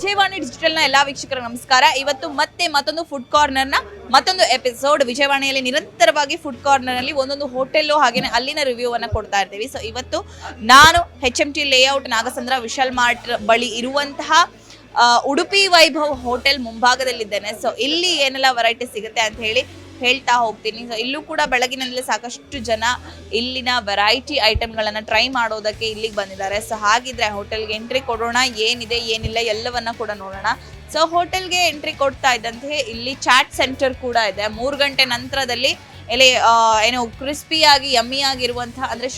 ವಿಜಯವಾಣಿ ಡಿಜಿಟಲ್ನ ಎಲ್ಲಾ ವೀಕ್ಷಕರಿಗೆ ನಮಸ್ಕಾರ. ಇವತ್ತು ಮತ್ತೆ ಮತ್ತೊಂದು ಫುಡ್ ಕಾರ್ನರ್ನ ಮತ್ತೊಂದು ಎಪಿಸೋಡ್. ವಿಜಯವಾಣಿಯಲ್ಲಿ ನಿರಂತರವಾಗಿ ಫುಡ್ ಕಾರ್ನರ್ನಲ್ಲಿ ಒಂದೊಂದು ಹೋಟೆಲ್ ಹಾಗೇನೆ ಅಲ್ಲಿನ ರಿವ್ಯೂ ಅನ್ನ ಕೊಡ್ತಾ ಇರ್ತೀವಿ. ಸೊ ಇವತ್ತು ನಾನು HMT layout Nagasandra Vishal mart ಬಳಿ ಇರುವಂತಹ ಉಡುಪಿ ವೈಭವ್ ಹೋಟೆಲ್ ಮುಂಭಾಗದಲ್ಲಿದ್ದೇನೆ. ಸೊ ಇಲ್ಲಿ ಏನೆಲ್ಲ ವೆರೈಟಿ ಸಿಗುತ್ತೆ ಅಂತ ಹೇಳ್ತಾ ಹೋಗ್ತೀನಿ. ಸೊ ಇಲ್ಲೂ ಕೂಡ ಬೆಳಗಿನಲ್ಲೇ ಸಾಕಷ್ಟು ಜನ ಇಲ್ಲಿನ ವೆರೈಟಿ ಐಟಮ್ಗಳನ್ನು ಟ್ರೈ ಮಾಡೋದಕ್ಕೆ ಇಲ್ಲಿಗೆ ಬಂದಿದ್ದಾರೆ. ಸೊ ಹಾಗಿದ್ರೆ ಹೋಟೆಲ್ಗೆ ಎಂಟ್ರಿ ಕೊಡೋಣ, ಏನಿದೆ ಏನಿಲ್ಲ ಎಲ್ಲವನ್ನ ಕೂಡ ನೋಡೋಣ. ಸೊ ಹೋಟೆಲ್ಗೆ ಎಂಟ್ರಿ ಕೊಡ್ತಾ ಇದ್ದಂತೆ ಇಲ್ಲಿ ಚಾಟ್ ಸೆಂಟರ್ ಕೂಡ ಇದೆ. 3 ಗಂಟೆ ನಂತರದಲ್ಲಿ ಇಲ್ಲಿ ಏನು ಕ್ರಿಸ್ಪಿಯಾಗಿ ಯಮ್ಮಿ ಆಗಿರುವಂತಹ ಅಂದ್ರೆ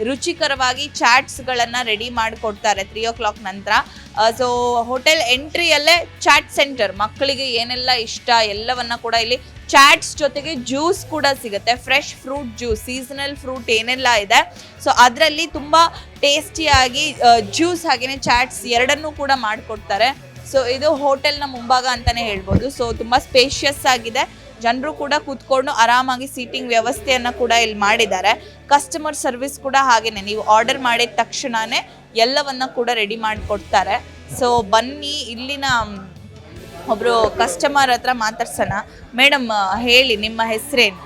ರುಚಿಕರವಾಗಿ ಚಾಟ್ಸ್ಗಳನ್ನು ರೆಡಿ ಮಾಡಿ ಕೊಡ್ತಾರೆ 3 o'clock ನಂತರ. ಸೊ ಹೋಟೆಲ್ ಎಂಟ್ರಿಯಲ್ಲೇ ಚಾಟ್ ಸೆಂಟರ್, ಮಕ್ಕಳಿಗೆ ಏನೆಲ್ಲ ಇಷ್ಟ ಎಲ್ಲವನ್ನ ಕೂಡ ಇಲ್ಲಿ ಚಾಟ್ಸ್ ಜೊತೆಗೆ ಜ್ಯೂಸ್ ಕೂಡ ಸಿಗುತ್ತೆ. Fresh fruit juice, seasonal fruit ಏನೆಲ್ಲ ಇದೆ ಸೊ ಅದರಲ್ಲಿ ತುಂಬ ಟೇಸ್ಟಿಯಾಗಿ ಜ್ಯೂಸ್ ಹಾಗೆಯೇ ಚಾಟ್ಸ್ ಎರಡನ್ನೂ ಕೂಡ ಮಾಡಿಕೊಡ್ತಾರೆ. ಸೊ ಇದು ಹೋಟೆಲ್ನ ಮುಂಭಾಗ ಅಂತಾನೆ ಹೇಳ್ಬೋದು. ಸೊ ತುಂಬ ಸ್ಪೇಷಿಯಸ್ ಆಗಿದೆ. ಜನರು ಕೂಡ ಕೂತ್ಕೊಂಡು ಆರಾಮಾಗಿ ಸೀಟಿಂಗ್ ವ್ಯವಸ್ಥೆಯನ್ನು ಕೂಡ ಇಲ್ಲಿ ಮಾಡಿದ್ದಾರೆ. ಕಸ್ಟಮರ್ ಸರ್ವಿಸ್ ಕೂಡ ಹಾಗೇನೆ, ನೀವು ಆರ್ಡರ್ ಮಾಡಿದ ತಕ್ಷಣನೇ ಎಲ್ಲವನ್ನ ಕೂಡ ರೆಡಿ ಮಾಡಿಕೊಡ್ತಾರೆ. ಸೊ ಬನ್ನಿ ಇಲ್ಲಿನ ಒಬ್ರು ಕಸ್ಟಮರ್ ಹತ್ರ ಮಾತಾಡ್ಸೋಣ. ಮೇಡಮ್ ಹೇಳಿ, ನಿಮ್ಮ ಹೆಸರೇನು?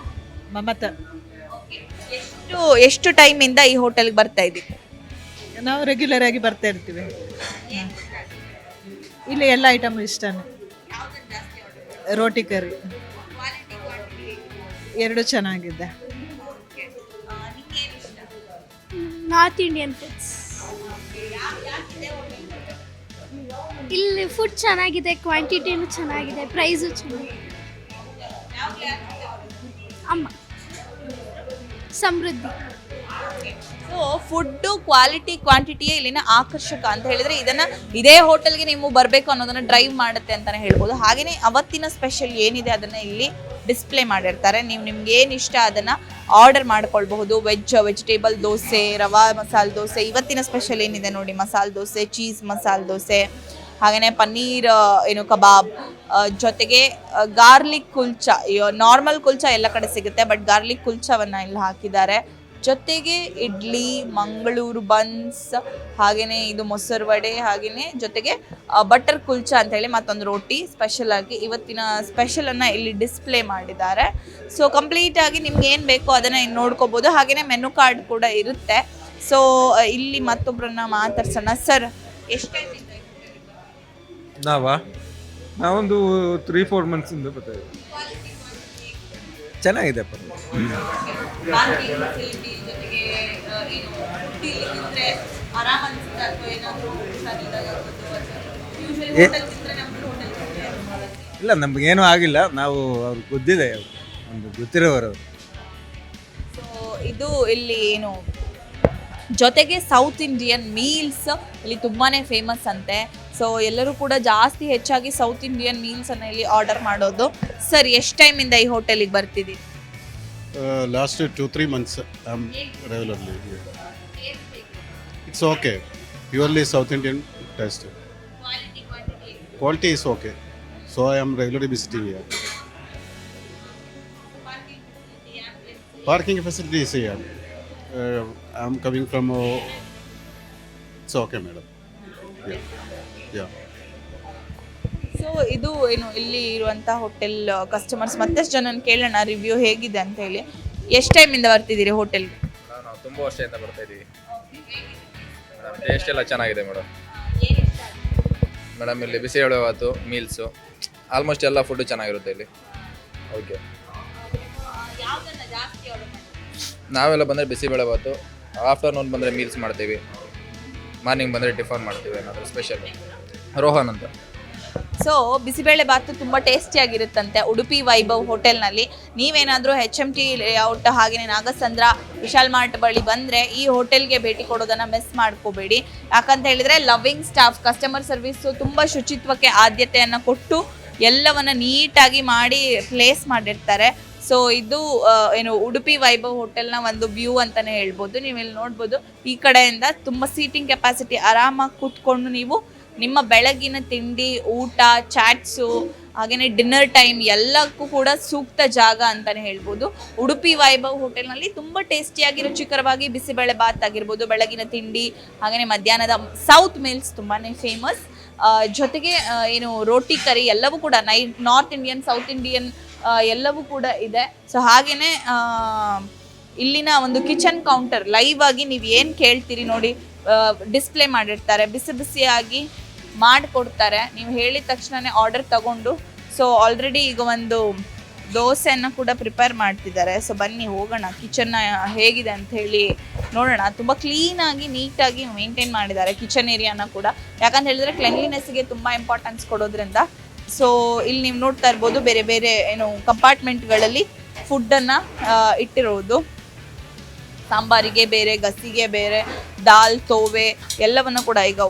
ಮಮತಾ. ಎಷ್ಟು ಟೈಮಿಂದ ಈ ಹೋಟೆಲ್ಗೆ ಬರ್ತಾ ಇದ್ದೀವಿ? ನಾವು ರೆಗ್ಯುಲರ್ ಆಗಿ ಬರ್ತಾ ಇರ್ತೀವಿ. ಇಲ್ಲಿ ಎಲ್ಲ ಐಟಮ್ ಇಷ್ಟನೇ. ರೋಟಿ ಕರಿ ಎರಡು ಚೆನ್ನಾಗಿದೆ. North Indian foods. ಇಲ್ಲಿ ಫುಡ್ ಚೆನ್ನಾಗಿದೆ, ಕ್ವಾಂಟಿಟಿನೂ ಚೆನ್ನಾಗಿದೆ, ಪ್ರೈಸು ಚೆನ್ನಾಗಿದೆ. ಅಮ್ಮ ಸಮೃದ್ಧಿ. ಸೊ ಫುಡ್ಡು ಕ್ವಾಲಿಟಿ ಕ್ವಾಂಟಿಟಿಯೇ ಇಲ್ಲಿನ ಆಕರ್ಷಕ ಅಂತ ಹೇಳಿದ್ರೆ ಇದೇ ಹೋಟೆಲ್ಗೆ ನೀವು ಬರಬೇಕು ಅನ್ನೋದನ್ನ ಡ್ರೈವ್ ಮಾಡುತ್ತೆ ಅಂತಾನೆ ಹೇಳ್ಬೋದು. ಹಾಗೆಯೇ ಅವತ್ತಿನ ಸ್ಪೆಷಲ್ ಏನಿದೆ ಅದನ್ನ ಇಲ್ಲಿ ಡಿಸ್ಪ್ಲೇ ಮಾಡಿರ್ತಾರೆ. ನಿಮ್ಗೆ ಏನು ಇಷ್ಟ ಅದನ್ನ ಆರ್ಡರ್ ಮಾಡ್ಕೊಳ್ಬಹುದು. ವೆಜಿಟೇಬಲ್ ದೋಸೆ, ರವಾ ಮಸಾಲೆ ದೋಸೆ, ಇವತ್ತಿನ ಸ್ಪೆಷಲ್ ಏನಿದೆ ನೋಡಿ, ಮಸಾಲೆ ದೋಸೆ, ಚೀಸ್ ಮಸಾಲೆ ದೋಸೆ, ಹಾಗೆಯೇ ಪನ್ನೀರ್ ಕಬಾಬ್, ಜೊತೆಗೆ ಗಾರ್ಲಿಕ್ ಕುಲ್ಚಾ. ನಾರ್ಮಲ್ ಕುಲ್ಚಾ ಎಲ್ಲ ಕಡೆ ಸಿಗುತ್ತೆ, ಬಟ್ ಗಾರ್ಲಿಕ್ ಕುಲ್ಚಾವನ್ನ ಇಲ್ಲಿ ಹಾಕಿದ್ದಾರೆ. ಜೊತೆಗೆ ಇಡ್ಲಿ, ಮಂಗಳೂರು ಬನ್ಸ್, ಹಾಗೆಯೇ ಇದು ಮೊಸರು ವಡೆ, ಹಾಗೆಯೇ ಜೊತೆಗೆ ಬಟರ್ ಕುಲ್ಚಾ ಅಂತ ಹೇಳಿ ಮತ್ತೊಂದು ರೋಟಿ ಸ್ಪೆಷಲ್ ಆಗಿ ಇವತ್ತಿನ ಸ್ಪೆಷಲ್ ಅನ್ನ ಇಲ್ಲಿ ಡಿಸ್ಪ್ಲೇ ಮಾಡಿದ್ದಾರೆ. ಸೊ ಕಂಪ್ಲೀಟ್ ಆಗಿ ನಿಮ್ಗೆ ಏನು ಬೇಕೋ ಅದನ್ನ ಇಲ್ಲಿ ನೋಡ್ಕೋಬಹುದು. ಹಾಗೆಯೇ ಮೆನು ಕಾರ್ಡ್ ಕೂಡ ಇರುತ್ತೆ. ಸೊ ಇಲ್ಲಿ ಮತ್ತೊಬ್ಬರನ್ನ ಮಾತಾಡ್ಸೋಣ. ಸರ್, ಎಷ್ಟು ನಾವೊಂದು 3-4 ಮಂತ್ಸಿಂದ ಬರ್ತಾ ಚೆನ್ನಾಗಿದೆ. ಇಲ್ಲ, ನಮ್ಗೇನು ಆಗಿಲ್ಲ. ನಾವು ಅವ್ರು ಗೊತ್ತಿದೆ, ಒಂದು ಗೊತ್ತಿರೋರು. ಸೊ ಇದು ಇಲ್ಲಿ ಏನು ಜೊತೆಗೆ ಸೌತ್ ಇಂಡಿಯನ್ ಮೀಲ್ಸ್ ಇಲ್ಲಿ ತುಂಬಾನೇ ಫೇಮಸ್ ಅಂತೆ. ಸೊ ಎಲ್ಲರೂ ಕೂಡ ಹೆಚ್ಚಾಗಿ ಸೌತ್ ಇಂಡಿಯನ್ ಮೀಲ್ಸ್ ಅನ್ನ ಇಲ್ಲಿ ಆರ್ಡರ್ ಮಾಡೋದು. ಸರ್, ಎಷ್ಟು ಟೈಮಿಂದ ಈ ಹೋಟೆಲಿಗೆ ಬರ್ತಿದ್ದೀವಿ? Last 2-3 months I'm regularly here. It's okay. Purely South Indian taste. Quality is okay. So I am regularly visiting here. Parking facility is here. I'm coming from. It's okay, madam. Yeah. So ಇದು ಇಲ್ಲಿ ಇರುವಂಥ hotel customers ಮತ್ತಷ್ಟು ಜನನ ಕೇಳೋಣ review ಹೇಗಿದೆ ಅಂತ ಹೇಳಿ. ಎಷ್ಟು ಟೈಮಿಂದ ಬರ್ತಿದ್ದೀರಿ ಹೋಟೆಲ್ಗೆ? ನಾವು ತುಂಬ ವರ್ಷದಿಂದ ಬರ್ತಾ ಇದ್ದೀವಿ ಮೇಡಮ್. ಟೇಸ್ಟ್ ಎಲ್ಲ ಚೆನ್ನಾಗಿದೆ ಮೇಡಮ್. ಇಲ್ಲಿ ಬಿಸಿ ಎಳೆವಾತು ಮೀಲ್ಸು ಆಲ್ಮೋಸ್ಟ್ ಎಲ್ಲ ಫುಡ್ಡು ಚೆನ್ನಾಗಿರುತ್ತೆ ಇಲ್ಲಿ. ಓಕೆ, ನಾವೆಲ್ಲ ಬಂದರೆ ಬಿಸಿಬೇಳೆಭಾತು, ಆಫ್ಟರ್ನೂನ್ ಬಂದರೆ ಮೀಲ್ಸ್ ಮಾಡ್ತೀವಿ, ಮಾರ್ನಿಂಗ್ ಬಂದರೆ ಟಿಫನ್ ಮಾಡ್ತೀವಿ. ಏನಾದರೂ ಸ್ಪೆಷಲ್ ರೋಹನ್ ಅಂತ. ಸೊ ಬಿಸಿಬೇಳೆ ಬಾತು ತುಂಬ ಟೇಸ್ಟಿಯಾಗಿರುತ್ತಂತೆ ಉಡುಪಿ ವೈಭವ್ ಹೋಟೆಲ್ನಲ್ಲಿ. ನೀವೇನಾದರೂ HMT ಲೇಔಟ್ ಹಾಗೆಯೇ ನಾಗಸಂದ್ರ ವಿಶಾಲ್ ಮಾರ್ಟ್ ಬಳಿ ಬಂದರೆ ಈ ಹೋಟೆಲ್ಗೆ ಭೇಟಿ ಕೊಡೋದನ್ನು ಮಿಸ್ ಮಾಡ್ಕೋಬೇಡಿ. ಯಾಕಂತ ಹೇಳಿದರೆ ಲವ್ವಿಂಗ್ ಸ್ಟಾಫ್, ಕಸ್ಟಮರ್ ಸರ್ವಿಸು ತುಂಬ ಶುಚಿತ್ವಕ್ಕೆ ಆದ್ಯತೆಯನ್ನು ಕೊಟ್ಟು ಎಲ್ಲವನ್ನು ನೀಟಾಗಿ ಮಾಡಿ ಪ್ಲೇಸ್ ಮಾಡಿರ್ತಾರೆ. ಸೊ ಇದು ಉಡುಪಿ ವೈಭವ್ ಹೋಟೆಲ್ನ ಒಂದು ವ್ಯೂ ಅಂತಲೇ ಹೇಳ್ಬೋದು. ನೀವು ಇಲ್ಲಿ ನೋಡ್ಬೋದು, ಈ ಕಡೆಯಿಂದ ತುಂಬ ಸೀಟಿಂಗ್ ಕೆಪಾಸಿಟಿ, ಆರಾಮಾಗಿ ಕೂತ್ಕೊಂಡು ನೀವು ನಿಮ್ಮ ಬೆಳಗಿನ ತಿಂಡಿ, ಊಟ, ಚಾಟ್ಸು, ಹಾಗೆಯೇ ಡಿನ್ನರ್ ಟೈಮ್ ಎಲ್ಲಕ್ಕೂ ಕೂಡ ಸೂಕ್ತ ಜಾಗ ಅಂತಲೇ ಹೇಳ್ಬೋದು. ಉಡುಪಿ ವೈಭವ್ ಹೋಟೆಲ್ನಲ್ಲಿ ತುಂಬ ಟೇಸ್ಟಿಯಾಗಿ ರುಚಿಕರವಾಗಿ ಬಿಸಿಬೇಳೆ ಬಾತ್ ಆಗಿರ್ಬೋದು, ಬೆಳಗಿನ ತಿಂಡಿ, ಹಾಗೆಯೇ ಮಧ್ಯಾಹ್ನದ ಸೌತ್ ಮೀಲ್ಸ್ ತುಂಬಾ ಫೇಮಸ್. ಜೊತೆಗೆ ಏನು ರೋಟಿ ಕರಿ ಎಲ್ಲವೂ ಕೂಡ ನಾರ್ತ್ ಇಂಡಿಯನ್, ಸೌತ್ ಇಂಡಿಯನ್ ಎಲ್ಲವೂ ಕೂಡ ಇದೆ. ಸೊ ಹಾಗೇನೆ ಇಲ್ಲಿನ ಒಂದು ಕಿಚನ್ ಕೌಂಟರ್ ಲೈವ್ ಆಗಿ ನೀವು ಏನು ಕೇಳ್ತೀರಿ ನೋಡಿ ಡಿಸ್ಪ್ಲೇ ಮಾಡಿರ್ತಾರೆ, ಬಿಸಿ ಬಿಸಿಯಾಗಿ ಮಾಡಿಕೊಡ್ತಾರೆ. ನೀವು ಹೇಳಿದ ತಕ್ಷಣನೇ ಆರ್ಡರ್ ತಗೊಂಡು, ಸೊ ಆಲ್ರೆಡಿ ಈಗ ಒಂದು ದೋಸೆಯನ್ನು ಕೂಡ ಪ್ರಿಪೇರ್ ಮಾಡ್ತಿದ್ದಾರೆ. ಸೊ ಬನ್ನಿ ಹೋಗೋಣ, ಕಿಚನ್ನ ಹೇಗಿದೆ ಅಂತ ಹೇಳಿ ನೋಡೋಣ. ತುಂಬ ಕ್ಲೀನಾಗಿ ನೀಟಾಗಿ ಮೇಂಟೈನ್ ಮಾಡಿದ್ದಾರೆ ಕಿಚನ್ ಏರಿಯಾನ ಕೂಡ, ಯಾಕಂತ ಹೇಳಿದ್ರೆ ಕ್ಲೆನ್ಲಿನೆಸ್ಗೆ ತುಂಬ ಇಂಪಾರ್ಟೆನ್ಸ್ ಕೊಡೋದ್ರಿಂದ. ಸೊ ಇಲ್ಲಿ ನೀವು ನೋಡ್ತಾ ಇರ್ಬೋದು ಬೇರೆ ಬೇರೆ ಏನು ಕಂಪಾರ್ಟ್ಮೆಂಟ್ಗಳಲ್ಲಿ ಫುಡ್ಡನ್ನು ಇಟ್ಟಿರೋದು. ಸಾಂಬಾರಿಗೆ ಬೇರೆ, ಗಸಿಗೆ ಬೇರೆ, ದಾಲ್, ತೋವೆ ಎಲ್ಲವನ್ನು ಕೂಡ ಈಗ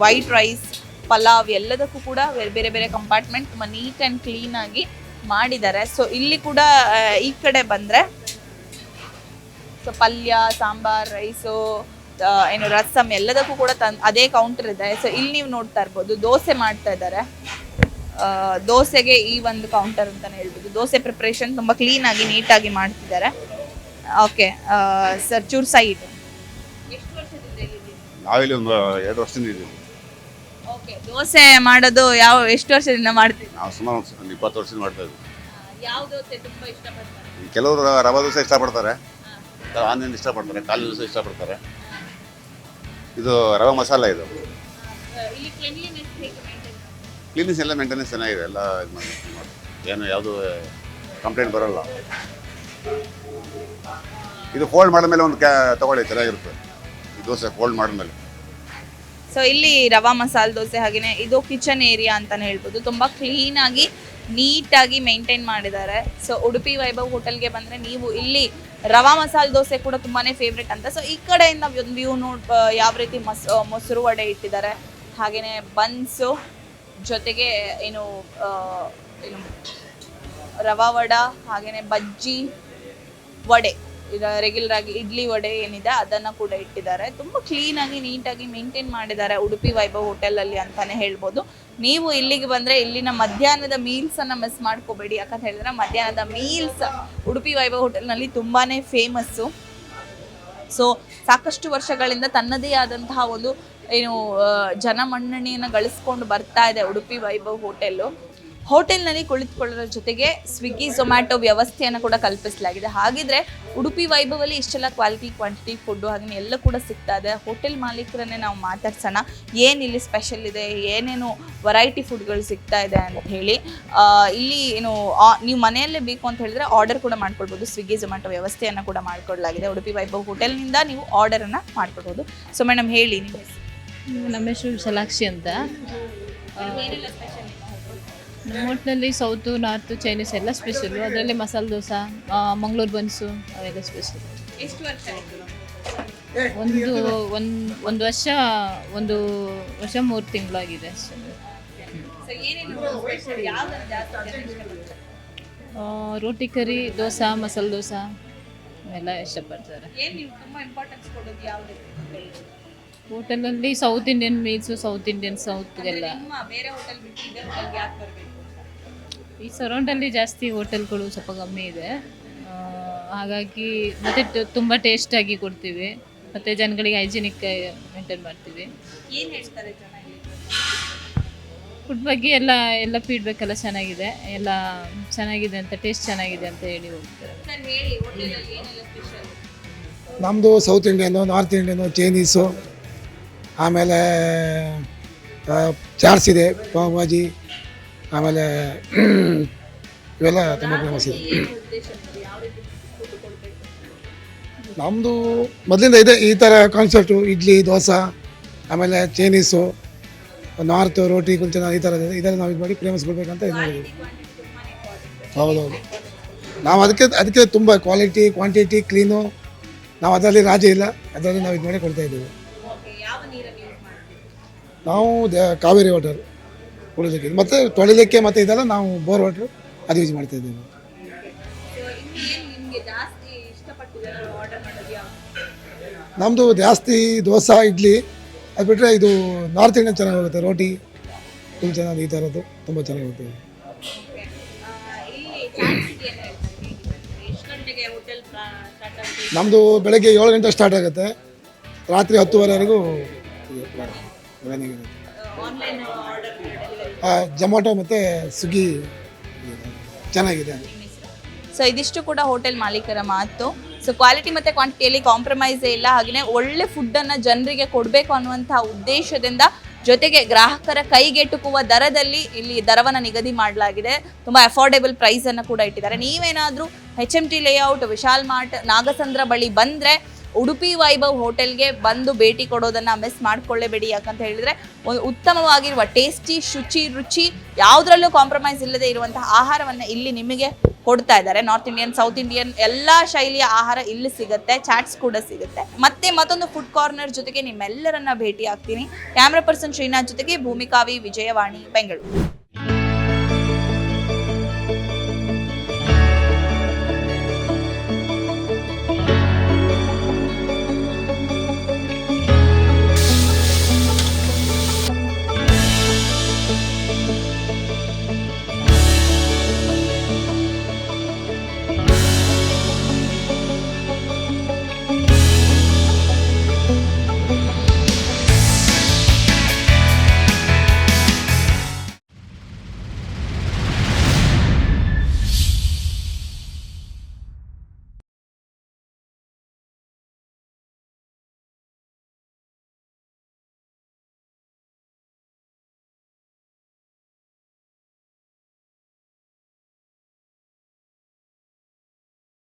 ವೈಟ್ ರೈಸ್, ಪಲಾವ್ ಎಲ್ಲದಕ್ಕೂ ಕೂಡ ಬೇರೆ ಬೇರೆ ಕಂಪಾರ್ಟ್ಮೆಂಟ್ ತುಂಬ ನೀಟ್ ಆ್ಯಂಡ್ ಕ್ಲೀನಾಗಿ ಮಾಡಿದ್ದಾರೆ. ಸೊ ಇಲ್ಲಿ ಕೂಡ ಈ ಕಡೆ ಬಂದರೆ ಸೊ ಪಲ್ಯ, ಸಾಂಬಾರ್, ರೈಸು, ಏನು ರಸಮ್ ಎಲ್ಲದಕ್ಕೂ ಕೂಡ ಅದೇ ಕೌಂಟರ್ ಇದೆ. ಸೊ ಇಲ್ಲಿ ನೀವು ನೋಡ್ತಾ ಇರ್ಬೋದು ದೋಸೆ ಮಾಡ್ತಾ ಇದ್ದಾರೆ. ದೋಸೆಗೆ ಈ ಒಂದು ಕೌಂಟರ್ ಅಂತಲೇ ಹೇಳ್ಬೋದು. ದೋಸೆ ಪ್ರಿಪ್ರೇಷನ್ ತುಂಬ ಕ್ಲೀನಾಗಿ ನೀಟಾಗಿ ಮಾಡ್ತಿದ್ದಾರೆ. ಓಕೆ ಸರ್, ಚೂರ್ ಸೈಡ್ ಎಷ್ಟು ವರ್ಷದಿಂದ ಇಲ್ಲಿದ್ದೀರಿ? ನಾವಿಲ್ಲಿ ಒಂದು 2 ವರ್ಷದಿಂದ ಇದ್ದೀವಿ. ಓಕೆ, ದೋಸೆ ಮಾಡೋದು ಎಷ್ಟು ವರ್ಷದಿಂದ ಮಾಡ್ತೀವಿ? ನಾವು ಸುಮಾರು ಒಂದು 20 ವರ್ಷದಿಂದ ಮಾಡ್ತಾ ಇದ್ದೀವಿ. ಯಾವ ದೋಸೆ ತುಂಬಾ ಇಷ್ಟಪಡ್ತಾರೆ? ಕೆಲವರು ರವಾ ದೋಸೆ ಇಷ್ಟಪಡ್ತಾರೆ, ಆನಿಯನ್ ಇಷ್ಟಪಡ್ತಾರೆ, ಕಾಲು ದೋಸೆ ಇಷ್ಟಪಡ್ತಾರೆ. ಇದು ರವಾ ಮಸಾಲ. ಇದು ಇಲ್ಲಿ ಕ್ಲೀನ್ಲಿನೆಸ್ ಹೇಗೆ ಮೇಂಟೈನ್ ಮಾಡ್ತಾರೆ? ಕ್ಲೀನೆಸ್ ಎಲ್ಲ ಮೇಂಟೆನೆನ್ಸ್ ಚೆನ್ನಾಗಿದೆ. ಎಲ್ಲ ಇದು ಮಾಡಿ ಏನು ಯಾವುದು ಕಂಪ್ಲೇಂಟ್ ಬರೋಲ್ಲ. ಇದು ಫೋಲ್ಡ್ ಮಾಡಿದ್ಮೇಲೆ ಒಂದು ತಗೊಳ್ಳಿ, ಚೆನ್ನಾಗಿರುತ್ತೆ ಈ ದೋಸೆ ಫೋಲ್ಡ್ ಮಾಡಿದ್ಮೇಲೆ. ಸೊ ಇಲ್ಲಿ ರವಾ ಮಸಾಲೆ ದೋಸೆ, ಹಾಗೆಯೇ ಇದು ಕಿಚನ್ ಏರಿಯಾ ಅಂತಾನೆ ಹೇಳ್ಬೋದು. ತುಂಬ ಕ್ಲೀನಾಗಿ ನೀಟಾಗಿ ಮೇಂಟೈನ್ ಮಾಡಿದ್ದಾರೆ. ಸೊ ಉಡುಪಿ ವೈಭವ್ ಹೋಟೆಲ್ಗೆ ಬಂದರೆ ನೀವು ಇಲ್ಲಿ ರವಾ ಮಸಾಲೆ ದೋಸೆ ಕೂಡ ತುಂಬಾ ಫೇವ್ರೆಟ್ ಅಂತ. ಸೊ ಈ ಕಡೆಯಿಂದ ಒಂದು ವ್ಯೂ ಯಾವ ರೀತಿ ಮೊಸರು ವಡೆ ಇಟ್ಟಿದ್ದಾರೆ, ಹಾಗೆಯೇ ಬನ್ಸು, ಜೊತೆಗೆ ಏನು ರವಾ ವಡ, ಹಾಗೆಯೇ ಬಜ್ಜಿ, ವಡೆ, ಈಗ ರೆಗ್ಯುಲರ್ ಆಗಿ ಇಡ್ಲಿ ವಡೆ ಏನಿದೆ ಅದನ್ನು ಕೂಡ ಇಟ್ಟಿದ್ದಾರೆ. ತುಂಬ ಕ್ಲೀನಾಗಿ ನೀಟಾಗಿ ಮೇಂಟೈನ್ ಮಾಡಿದ್ದಾರೆ ಉಡುಪಿ ವೈಭವ್ ಹೋಟೆಲಲ್ಲಿ ಅಂತಾನೆ ಹೇಳ್ಬೋದು. ನೀವು ಇಲ್ಲಿಗೆ ಬಂದರೆ ಇಲ್ಲಿನ ಮಧ್ಯಾಹ್ನದ ಮೀಲ್ಸನ್ನು ಮಿಸ್ ಮಾಡ್ಕೋಬೇಡಿ, ಯಾಕಂತ ಹೇಳಿದ್ರೆ ಮಧ್ಯಾಹ್ನದ ಮೀಲ್ಸ್ ಉಡುಪಿ ವೈಭವ್ ಹೋಟೆಲ್ನಲ್ಲಿ ತುಂಬಾ ಫೇಮಸ್ಸು. ಸೊ ಸಾಕಷ್ಟು ವರ್ಷಗಳಿಂದ ತನ್ನದೇ ಆದಂತಹ ಒಂದು ಏನು ಜನಮನ್ನಣೆಯನ್ನು ಗಳಿಸ್ಕೊಂಡು ಬರ್ತಾ ಇದೆ ಉಡುಪಿ ವೈಭವ್ ಹೋಟೆಲ್ನಲ್ಲಿ ಕುಳಿತುಕೊಳ್ಳೋದ್ರ ಜೊತೆಗೆ ಸ್ವಿಗ್ಗಿ, ಝೊಮ್ಯಾಟೊ ವ್ಯವಸ್ಥೆಯನ್ನು ಕೂಡ ಕಲ್ಪಿಸಲಾಗಿದೆ. ಹಾಗಿದ್ರೆ ಉಡುಪಿ ವೈಭವಲ್ಲಿ ಇಷ್ಟೆಲ್ಲ ಕ್ವಾಲಿಟಿ, ಕ್ವಾಂಟಿಟಿ ಫುಡ್ಡು ಹಾಗೆ ಎಲ್ಲ ಕೂಡ ಸಿಗ್ತಾ ಇದೆ. ಹೋಟೆಲ್ ಮಾಲೀಕರನ್ನೇ ನಾವು ಮಾತಾಡ್ಸೋಣ, ಏನಿಲ್ಲಿ ಸ್ಪೆಷಲ್ ಇದೆ, ಏನೇನು ವೆರೈಟಿ ಫುಡ್ಗಳು ಸಿಗ್ತಾ ಇದೆ ಅಂತ ಹೇಳಿ. ಇಲ್ಲಿ ಏನು ನೀವು ಮನೆಯಲ್ಲೇ ಬೇಕು ಅಂತ ಹೇಳಿದ್ರೆ ಆರ್ಡರ್ ಕೂಡ ಮಾಡ್ಕೊಳ್ಬೋದು. ಸ್ವಿಗ್ಗಿ, ಝೊಮ್ಯಾಟೊ ವ್ಯವಸ್ಥೆಯನ್ನು ಕೂಡ ಮಾಡಿಕೊಡಲಾಗಿದೆ. ಉಡುಪಿ ವೈಭವ್ ಹೋಟೆಲ್ನಿಂದ ನೀವು ಆರ್ಡರನ್ನು ಮಾಡ್ಕೊಳ್ಬೋದು. ಸೊ ಮೇಡಮ್ ಹೇಳಿ ನಿಮ್ಮ ಹೆಸರು? ನಮ್ಮ ಹೆಸರು ವಿಶಾಲಾಕ್ಷಿ ಅಂತ. ನಮ್ಮ ಹೋಟ್ಲಲ್ಲಿ ಸೌತು, ನಾರ್ತು, ಚೈನೀಸ್ ಎಲ್ಲ ಸ್ಪೆಷಲು. ಅದರಲ್ಲಿ ಮಸಾಲೆ ದೋಸೆ, ಮಂಗಳೂರು ಬನ್ಸು ಅವೆಲ್ಲ ಸ್ಪೆಷಲ್. ಎಷ್ಟು ವರ್ಷ ಆಯಿತು? ಒಂದು ವರ್ಷ 3 ತಿಂಗಳಾಗಿದೆ ಅಷ್ಟೇ. ರೋಟಿ ಕರಿ, ದೋಸೆ, ಮಸಾಲೆ ದೋಸೆ ಎಲ್ಲ ಇಷ್ಟಪಡ್ತಾರೆ. ಹೋಟೆಲಲ್ಲಿ ಸೌತ್ ಇಂಡಿಯನ್ ಮೀಲ್ಸು, ಸೌತ್ ಎಲ್ಲ. ಈ ಸರೌಂಡಲ್ಲಿ ಜಾಸ್ತಿ ಹೋಟೆಲ್ಗಳು ಸ್ವಲ್ಪ ಕಮ್ಮಿ ಇದೆ, ಹಾಗಾಗಿ ಮತ್ತೆ ತುಂಬ ಟೇಸ್ಟಾಗಿ ಕೊಡ್ತೀವಿ, ಮತ್ತು ಜನಗಳಿಗೆ ಹೈಜಿನಿಕ್ ಮೇಂಟೈನ್ ಮಾಡ್ತೀವಿ. ಫುಡ್ ಬಗ್ಗೆ ಎಲ್ಲ ಫೀಡ್ಬ್ಯಾಕ್ ಎಲ್ಲ ಚೆನ್ನಾಗಿದೆ, ಎಲ್ಲ ಚೆನ್ನಾಗಿದೆ ಅಂತ, ಟೇಸ್ಟ್ ಚೆನ್ನಾಗಿದೆ ಅಂತ ಹೇಳಿ ಹೋಗ್ತಾರೆ. ನಮ್ಮದು south Indian, north Indian, Chinese, ಆಮೇಲೆ ಚಾಟ್ಸ್ ಇದೆ, ಪಾವ್ ಭಾಜಿ, ಆಮೇಲೆ ಇವೆಲ್ಲ ತುಂಬ ಫೇಮಸ್ ಇದೆ. ನಮ್ಮದು ಮೊದಲಿಂದ ಇದೆ ಈ ಥರ ಕಾನ್ಸೆಪ್ಟು. ಇಡ್ಲಿ, ದೋಸೆ, ಆಮೇಲೆ ಚೈನೀಸು, ನಾರ್ತ್, ರೋಟಿ, ಕುಲ್ಚನ ಈ ಥರ ಇದೆ. ಇದನ್ನು ನಾವು ಇದು ಮಾಡಿ ಫೇಮಸ್ ಕೊಡಬೇಕಂತ ಇದು ಮಾಡಿದ್ದೀವಿ. ಹೌದೌದು, ನಾವು ಅದಕ್ಕೆ ತುಂಬ ಕ್ವಾಲಿಟಿ, ಕ್ವಾಂಟಿಟಿ, ಕ್ಲೀನು, ನಾವು ಅದರಲ್ಲಿ ರಾಜಿ ಇಲ್ಲ, ಅದರಲ್ಲಿ ನಾವು ಇದು ಮಾಡಿ ಕೊಡ್ತಾ ಇದ್ದೀವಿ. ನಾವು ಕಾವೇರಿ ವಾಟರ್ ಕುಡಿಲಿಕ್ಕೆ ಮತ್ತು ತೊಳಿಲಿಕ್ಕೆ ಮತ್ತು ಇದೆಲ್ಲ ನಾವು ಬೋರ್ ವಾಟ್ರು ಅದು ಯೂಸ್ ಮಾಡ್ತಾ ಇದ್ದೀವಿ. ನಮ್ಮದು ಜಾಸ್ತಿ ದೋಸೆ, ಇಡ್ಲಿ, ಅದು ಬಿಟ್ಟರೆ ಇದು ನಾರ್ತ್ ಇಂಡಿಯನ್ ಚೆನ್ನಾಗಿ ಹೋಗುತ್ತೆ. ರೋಟಿ, ಕುಲ್ಚನ ಈ ಥರದ್ದು ತುಂಬ ಚೆನ್ನಾಗಿ ಹೋಗುತ್ತೆ. ನಮ್ಮದು ಬೆಳಗ್ಗೆ 7 ಗಂಟೆ ಸ್ಟಾರ್ಟ್ ಆಗುತ್ತೆ, ರಾತ್ರಿ 10:30ವರೆಗೂ. ಇವೆನಿಂಗ್ ಜೊಮ್ಯಾಟೊ ಮತ್ತು ಸ್ವಿಗ್ಗಿ ಚೆನ್ನಾಗಿದೆ. ಸೊ ಇದಿಷ್ಟು ಕೂಡ ಹೋಟೆಲ್ ಮಾಲೀಕರ ಮಾತು. ಸೊ ಕ್ವಾಲಿಟಿ ಮತ್ತು ಕ್ವಾಂಟಿಟಿಯಲ್ಲಿ ಕಾಂಪ್ರಮೈಸೇ ಇಲ್ಲ, ಹಾಗೆಯೇ ಒಳ್ಳೆ ಫುಡ್ಡನ್ನು ಜನರಿಗೆ ಕೊಡಬೇಕು ಅನ್ನುವಂಥ ಉದ್ದೇಶದಿಂದ ಜೊತೆಗೆ ಗ್ರಾಹಕರ ಕೈಗೆಟುಕುವ ದರದಲ್ಲಿ ಇಲ್ಲಿ ದರವನ್ನು ನಿಗದಿ ಮಾಡಲಾಗಿದೆ. ತುಂಬ ಅಫೋರ್ಡೆಬಲ್ ಪ್ರೈಸನ್ನು ಕೂಡ ಇಟ್ಟಿದ್ದಾರೆ. ನೀವೇನಾದರೂ HMT layout, Vishal mart, Nagasandra ಬಳಿ ಬಂದರೆ ಉಡುಪಿ ವೈಭವ್ ಹೋಟೆಲ್ಗೆ ಬಂದು ಭೇಟಿ ಕೊಡೋದನ್ನು ಮಿಸ್ ಮಾಡ್ಕೊಳ್ಳೇಬೇಡಿ. ಯಾಕಂತ ಹೇಳಿದರೆ ಒಂದು ಉತ್ತಮವಾಗಿರುವ ಟೇಸ್ಟಿ, ರುಚಿ ಯಾವುದರಲ್ಲೂ ಕಾಂಪ್ರಮೈಸ್ ಇಲ್ಲದೆ ಇರುವಂತಹ ಆಹಾರವನ್ನು ಇಲ್ಲಿ ನಿಮಗೆ ಕೊಡ್ತಾ ಇದ್ದಾರೆ. ನಾರ್ತ್ ಇಂಡಿಯನ್, ಸೌತ್ ಇಂಡಿಯನ್ ಎಲ್ಲ ಶೈಲಿಯ ಆಹಾರ ಇಲ್ಲಿ ಸಿಗುತ್ತೆ. ಚಾಟ್ಸ್ ಕೂಡ ಸಿಗುತ್ತೆ. ಮತ್ತೆ ಮತ್ತೊಂದು ಫುಡ್ ಕಾರ್ನರ್ ಜೊತೆಗೆ ನಿಮ್ಮೆಲ್ಲರನ್ನ ಭೇಟಿ ಆಗ್ತೀನಿ. ಕ್ಯಾಮ್ರಾ ಪರ್ಸನ್ ಶ್ರೀನಾಥ್ ಜೊತೆಗೆ ಭೂಮಿಕಾವಿ, ವಿಜಯವಾಣಿ, ಬೆಂಗಳೂರು.